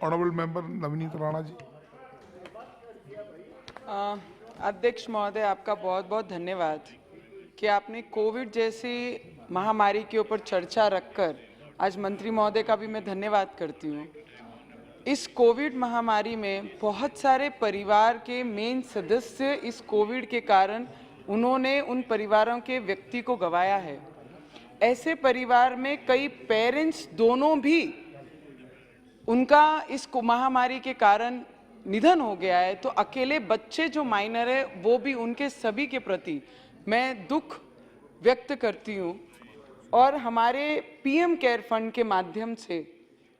Honourable member Navneet Rana ji. अध्यक्ष महोदय, आपका बहुत बहुत धन्यवाद कि आपने कोविड जैसी महामारी के ऊपर चर्चा रखकर आज मंत्री महोदय का भी मैं धन्यवाद करती हूँ। इस कोविड महामारी में बहुत सारे परिवार के मेन सदस्य इस कोविड के कारण उन्होंने उन परिवारों के व्यक्ति को गंवाया है। ऐसे परिवार में कई पेरेंट्स दोनों भी उनका इस महामारी के कारण निधन हो गया है, तो अकेले बच्चे जो माइनर है वो भी, उनके सभी के प्रति मैं दुख व्यक्त करती हूँ। और हमारे पीएम केयर फंड के माध्यम से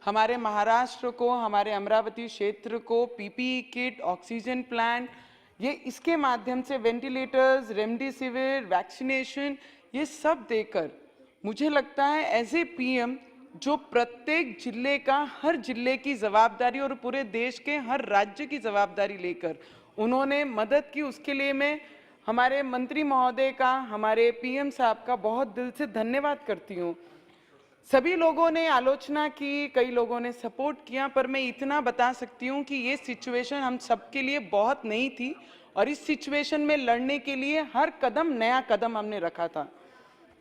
हमारे महाराष्ट्र को, हमारे अमरावती क्षेत्र को पीपीई किट, ऑक्सीजन प्लांट, ये इसके माध्यम से वेंटिलेटर्स, रेमडेसिविर, वैक्सीनेशन, ये सब देकर मुझे लगता है एज ए पीएम जो प्रत्येक जिले का, हर जिले की जवाबदारी और पूरे देश के हर राज्य की जवाबदारी लेकर उन्होंने मदद की, उसके लिए मैं हमारे मंत्री महोदय का, हमारे पीएम साहब का बहुत दिल से धन्यवाद करती हूँ। सभी लोगों ने आलोचना की, कई लोगों ने सपोर्ट किया, पर मैं इतना बता सकती हूँ कि ये सिचुएशन हम सबके लिए बहुत नई थी और इस सिचुएशन में लड़ने के लिए हर कदम नया कदम हमने रखा था।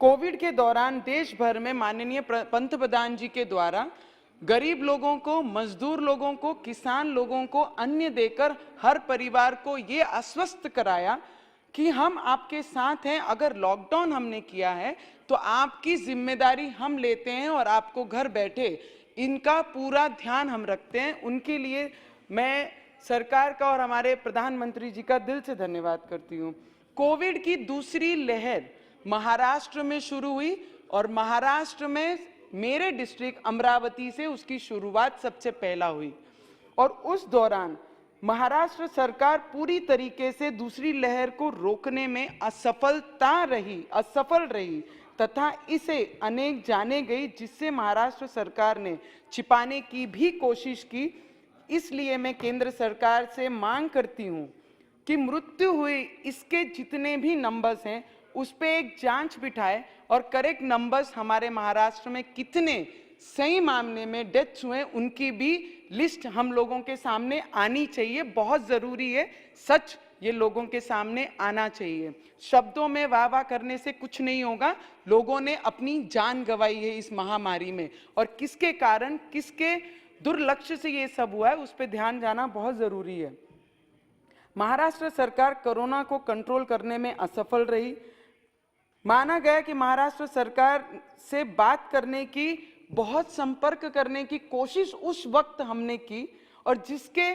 कोविड के दौरान देश भर में माननीय पंतप्रधान जी के द्वारा गरीब लोगों को, मजदूर लोगों को, किसान लोगों को अन्न देकर हर परिवार को ये आश्वस्त कराया कि हम आपके साथ हैं। अगर लॉकडाउन हमने किया है तो आपकी जिम्मेदारी हम लेते हैं और आपको घर बैठे इनका पूरा ध्यान हम रखते हैं। उनके लिए मैं सरकार का और हमारे प्रधानमंत्री जी का दिल से धन्यवाद करती हूँ। कोविड की दूसरी लहर महाराष्ट्र में शुरू हुई और महाराष्ट्र में मेरे डिस्ट्रिक्ट अमरावती से उसकी शुरुआत सबसे पहला हुई और उस दौरान महाराष्ट्र सरकार पूरी तरीके से दूसरी लहर को रोकने में असफल रही तथा इसे अनेक जाने गई, जिससे महाराष्ट्र सरकार ने छिपाने की भी कोशिश की। इसलिए मैं केंद्र सरकार से मांग करती हूं कि मृत्यु हुई इसके जितने भी नंबर्स हैं उस पे एक जांच बिठाए और करेक्ट नंबर्स हमारे महाराष्ट्र में कितने सही मामले में डेथ्स हुए उनकी भी लिस्ट हम लोगों के सामने आनी चाहिए। बहुत जरूरी है, सच ये लोगों के सामने आना चाहिए। शब्दों में वाह वाह करने से कुछ नहीं होगा। लोगों ने अपनी जान गंवाई है इस महामारी में और किसके कारण, किसके दुर्लक्ष्य से ये सब हुआ है उस पर ध्यान जाना बहुत जरूरी है। महाराष्ट्र सरकार कोरोना को कंट्रोल करने में असफल रही। माना गया कि महाराष्ट्र सरकार से बात करने की, बहुत संपर्क करने की कोशिश उस वक्त हमने की और जिसके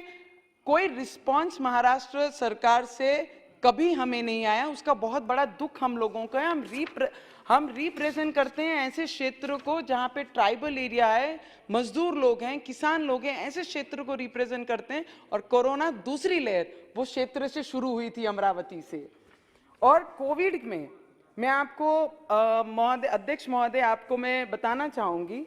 कोई रिस्पांस महाराष्ट्र सरकार से कभी हमें नहीं आया, उसका बहुत बड़ा दुख हम लोगों का है। हम रिप्रेजेंट करते हैं ऐसे क्षेत्र को जहां पे ट्राइबल एरिया है, मजदूर लोग हैं, किसान लोग हैं, ऐसे क्षेत्र को रिप्रेजेंट करते हैं और कोरोना दूसरी लहर वो क्षेत्र से शुरू हुई थी, अमरावती से। और कोविड में मैं आपको महोदय, अध्यक्ष महोदय, आपको मैं बताना चाहूंगी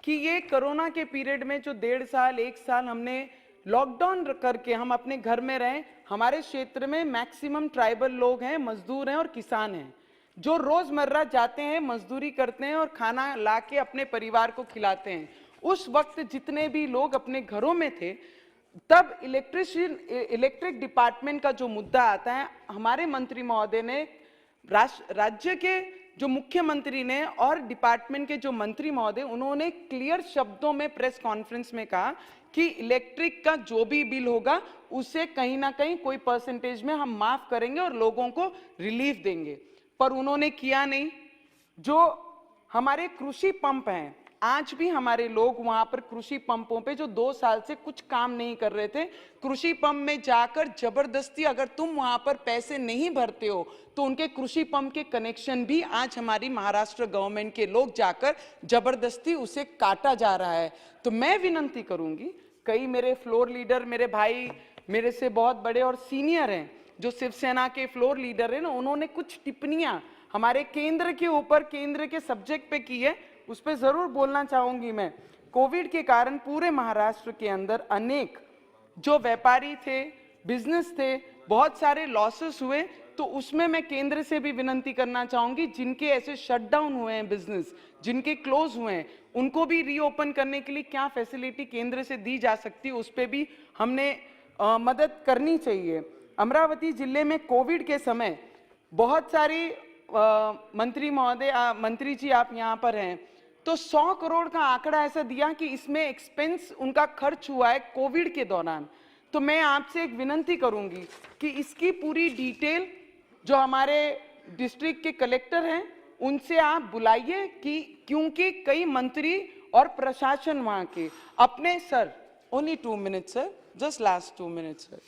कि ये कोरोना के पीरियड में जो 1.5 साल 1 साल हमने लॉकडाउन करके हम अपने घर में रहे, हमारे क्षेत्र में मैक्सिमम ट्राइबल लोग हैं, मजदूर हैं और किसान हैं जो रोजमर्रा जाते हैं, मजदूरी करते हैं और खाना लाके अपने परिवार को खिलाते हैं। उस वक्त जितने भी लोग अपने घरों में थे, तब इलेक्ट्रिक डिपार्टमेंट का जो मुद्दा आता है, हमारे मंत्री महोदय ने, राज्य के जो मुख्यमंत्री ने और डिपार्टमेंट के जो मंत्री महोदय, उन्होंने क्लियर शब्दों में प्रेस कॉन्फ्रेंस में कहा कि इलेक्ट्रिक का जो भी बिल होगा उसे कहीं ना कहीं कोई परसेंटेज में हम माफ करेंगे और लोगों को रिलीफ देंगे, पर उन्होंने किया नहीं। जो हमारे कृषि पंप हैं, आज भी हमारे लोग वहां पर कृषि पंपों पे जो 2 साल से कुछ काम नहीं कर रहे थे, कृषि पंप में जाकर जबरदस्ती, अगर तुम वहां पर पैसे नहीं भरते हो तो उनके कृषि पंप के कनेक्शन भी आज हमारी महाराष्ट्र गवर्नमेंट के लोग जाकर जबरदस्ती उसे काटा जा रहा है। तो मैं विनती करूंगी, कई मेरे फ्लोर लीडर, मेरे भाई मेरे से बहुत बड़े और सीनियर हैं, जो शिवसेना के फ्लोर लीडर है ना, उन्होंने कुछ टिप्पणियां हमारे केंद्र के ऊपर, केंद्र के सब्जेक्ट पे की है, उस पर जरूर बोलना चाहूंगी मैं। कोविड के कारण पूरे महाराष्ट्र के अंदर अनेक जो व्यापारी थे, बिजनेस थे, बहुत सारे लॉसेस हुए, तो तो उसमें मैं केंद्र से भी विनती करना चाहूंगी, जिनके ऐसे शटडाउन हुए हैं बिजनेस, जिनके क्लोज हुए हैं, उनको भी रीओपन करने के लिए क्या फैसिलिटी केंद्र से दी जा सकती है, उस पर भी हमने मदद करनी चाहिए। अमरावती जिले में कोविड के समय बहुत सारी मंत्री महोदय, मंत्री जी आप यहाँ पर हैं, तो 100 करोड़ का आंकड़ा ऐसा दिया कि इसमें एक्सपेंस उनका खर्च हुआ है कोविड के दौरान। तो मैं आपसे एक विनती करूंगी कि इसकी पूरी डिटेल जो हमारे डिस्ट्रिक्ट के कलेक्टर हैं उनसे आप बुलाइए, कि क्योंकि कई मंत्री और प्रशासन वहां के अपने sir, only 2 minutes sir, just last 2 minutes sir,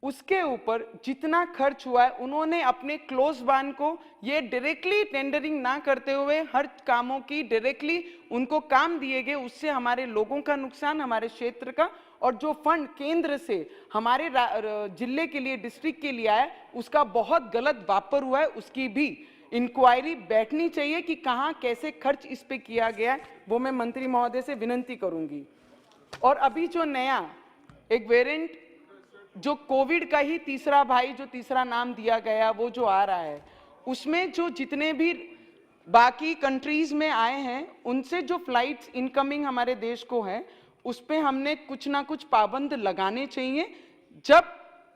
उसके ऊपर जितना खर्च हुआ है उन्होंने अपने क्लोज वन को ये डायरेक्टली टेंडरिंग ना करते हुए हर कामों की डायरेक्टली उनको काम दिए गए, उससे हमारे लोगों का नुकसान, हमारे क्षेत्र का, और जो फंड केंद्र से हमारे जिले के लिए, डिस्ट्रिक्ट के लिए आया, उसका बहुत गलत वापर हुआ है। उसकी भी इंक्वायरी बैठनी चाहिए कि कहां कैसे खर्च इस पे किया गया है, वो मैं मंत्री महोदय से विनती करूंगी। और अभी जो नया एक वेरिएंट जो कोविड का ही तीसरा भाई, जो तीसरा नाम दिया गया, वो जो आ रहा है, उसमें जो जितने भी बाकी कंट्रीज में आए हैं उनसे जो फ्लाइट्स इनकमिंग हमारे देश को हैं, उस पे हमने कुछ ना कुछ पाबंद लगाने चाहिए। जब,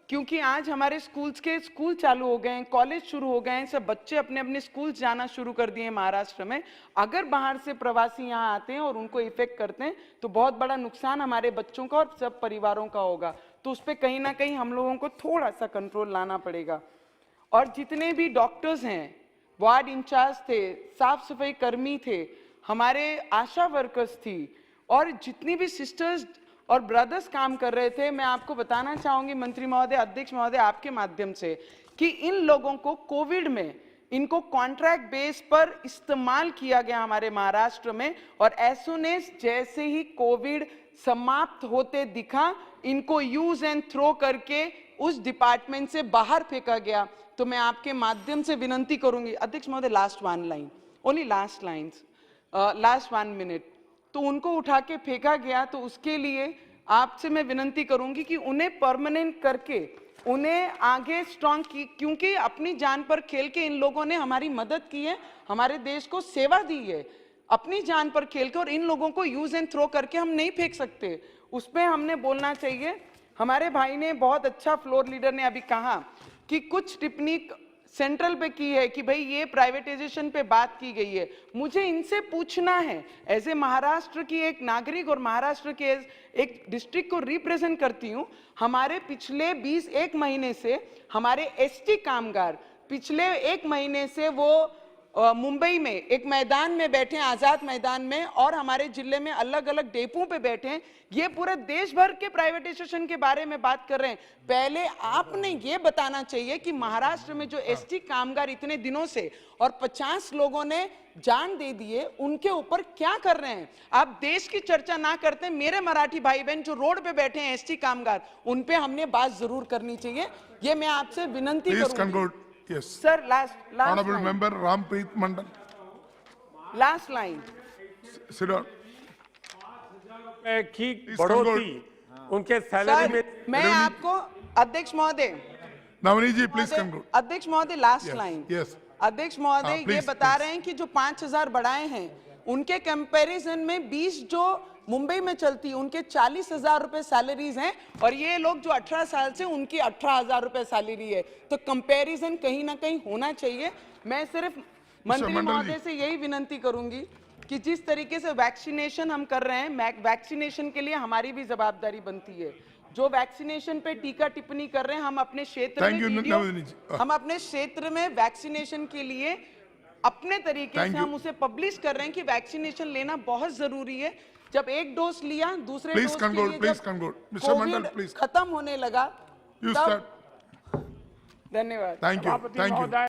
क्योंकि आज हमारे स्कूल चालू हो गए हैं, कॉलेज शुरू हो गए हैं, सब बच्चे अपने अपने स्कूल जाना शुरू कर दिए हैं महाराष्ट्र में। अगर बाहर से प्रवासी यहाँ आते हैं और उनको इफेक्ट करते हैं तो बहुत बड़ा नुकसान हमारे बच्चों का और सब परिवारों का होगा। तो उस पर कहीं ना कहीं हम लोगों को थोड़ा सा कंट्रोल लाना पड़ेगा। और जितने भी डॉक्टर्स हैं, वार्ड इंचार्ज थे, साफ सफाई कर्मी थे, हमारे आशा वर्कर्स थी, और जितनी भी सिस्टर्स और ब्रदर्स काम कर रहे थे, मैं आपको बताना चाहूंगी मंत्री महोदय, अध्यक्ष महोदय, आपके माध्यम से, कि इन लोगों को कोविड में इनको कॉन्ट्रैक्ट बेस पर इस्तेमाल किया गया हमारे महाराष्ट्र में, और एज सून एज जैसे ही कोविड समाप्त होते दिखा, इनको यूज एंड थ्रो करके उस डिपार्टमेंट से बाहर फेंका गया। तो मैं आपके माध्यम से विनती करूंगी, अध्यक्ष महोदय, last 1 line, only last lines, last 1 minute, तो उनको उठा के फेंका गया। तो उसके लिए आपसे मैं विनती करूंगी कि उन्हें परमानेंट करके उन्हें आगे स्ट्रांग की, क्योंकि अपनी जान पर खेल के इन लोगों ने हमारी मदद की है, हमारे देश को सेवा दी है, अपनी जान पर खेल के, और इन लोगों को यूज एंड थ्रो करके हम नहीं फेंक सकते। उस पर हमने बोलना चाहिए। हमारे भाई ने बहुत अच्छा, फ्लोर लीडर ने अभी कहा कि कुछ टिप्पणी सेंट्रल पे की है कि भाई ये प्राइवेटाइजेशन पे बात की गई है। मुझे इनसे पूछना है, एज ए महाराष्ट्र की एक नागरिक और महाराष्ट्र के एक डिस्ट्रिक्ट को रिप्रेजेंट करती हूँ, हमारे पिछले 21 महीने से हमारे एसटी कामगार पिछले 1 महीने से वो मुंबई में एक मैदान में बैठे हैं, आजाद मैदान में, और हमारे जिले में अलग अलग डेपों पे बैठे हैं। ये पूरे देश भर के प्राइवेटाइजेशन के बारे में बात कर रहे हैं। पहले आपने ये बताना चाहिए कि महाराष्ट्र में जो एसटी कामगार इतने दिनों से और 50 लोगों ने जान दे दिए, उनके ऊपर क्या कर रहे हैं। आप देश की चर्चा ना करते, मेरे मराठी भाई बहन जो रोड पे बैठे हैं एसटी कामगार, उन पे हमने बात जरूर करनी चाहिए। ये मैं आपसे विनती करूंगी। Yes. Sir, last Honorable line. Member Rampreet Mandal. Last line. Sit down. की बढ़ोतरी उनके सैलरी में। सर, मैं आपको, अध्यक्ष महोदय, Navani ji, please conclude. अध्यक्ष महोदय, लास्ट लाइन। Yes. अध्यक्ष महोदय, ये please, बता please. रहे हैं कि जो 5000 बढ़ाए हैं, उनके कंपैरिजन में 20 जो मुंबई में चलती है, उनके 40,000 रुपए सैलरीज हैं, और ये लोग जो 18 साल से, उनकी 18,000 रुपए सैलरी है। तो कंपैरिजन कहीं ना कहीं होना चाहिए। मैं सिर्फ मंत्री महोदय से यही विनती करूंगी कि जिस तरीके से वैक्सीनेशन हम कर रहे हैं, वैक्सीनेशन के लिए हमारी भी जवाबदारी बनती है। जो वैक्सीनेशन पे टीका टिप्पणी कर रहे हैं, हम अपने क्षेत्र में वीडियो, हम अपने क्षेत्र में वैक्सीनेशन के लिए अपने तरीके से हम उसे पब्लिश कर रहे हैं कि वैक्सीनेशन लेना बहुत जरूरी है। जब एक डोज लिया, दूसरे डोज के लिए जब कोविड खत्म होने लगा, तब, धन्यवाद। Thank you.